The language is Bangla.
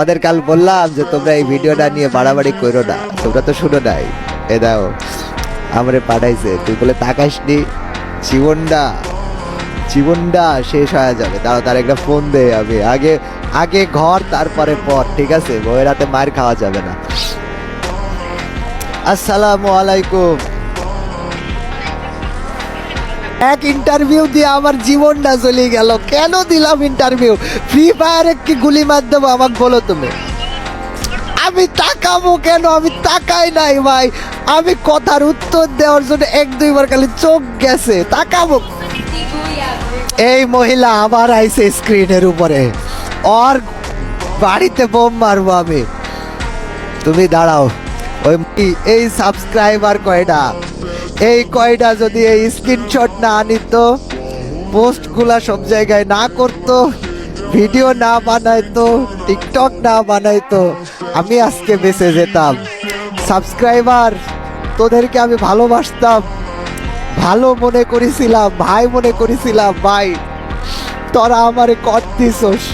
ওদের কাল বললাম যে তোমরা এই ভিডিওটা নিয়ে বাড়াবাড়ি করো না, তোমরা তো শুনো নাই। এ দাও আমারে পাঠাইছে, তুই বলে তাকাসনি, জীবনটা জীবনটা শেষ হয়ে যাবে। দাঁড়াও তার একটা ফোন দে, আমি আগে আগে ঘর তারপরে পর, ঠিক আছে? বউয়ের হাতে মার খাওয়া যাবে না। আসসালামু আলাইকুম। এক ইন্টারভিউ দিয়ে আমার জীবনটা চলে গেল। কেন দিলাম ইন্টারভিউ? ফ্রি ফায়ারে কি গুলি মার দেবো আমাকে বলো তুমি? আমি তাকাবো কেন? আমি তাকাই নাই ভাই। আমি কথার উত্তর দেওয়ার জন্য এক দুইবার খালি চোখ গেছে, তাকাবো। এই মহিলা আবার আইছে স্ক্রিনের উপরে, ওর বাড়িতে বোম মারবো আমি। তুমি দাঁড়াও। ওই এই সাবস্ক্রাইবার কয়টা, এই কয়টা যদি এই স্ক্রিনশট না আনিত, পোস্টগুলা সব জায়গায় না করতো, ভিডিও না বানাইতো, টিকটক না বানাইতো, আমি আজকে বেঁচে যেতাম। সাবস্ক্রাইবার, তোদেরকে আমি ভালোবাসতাম, ভালো মনে করেছিলাম, ভাই মনে করেছিলাম। ভাই তোরা আমারে কর দিছস।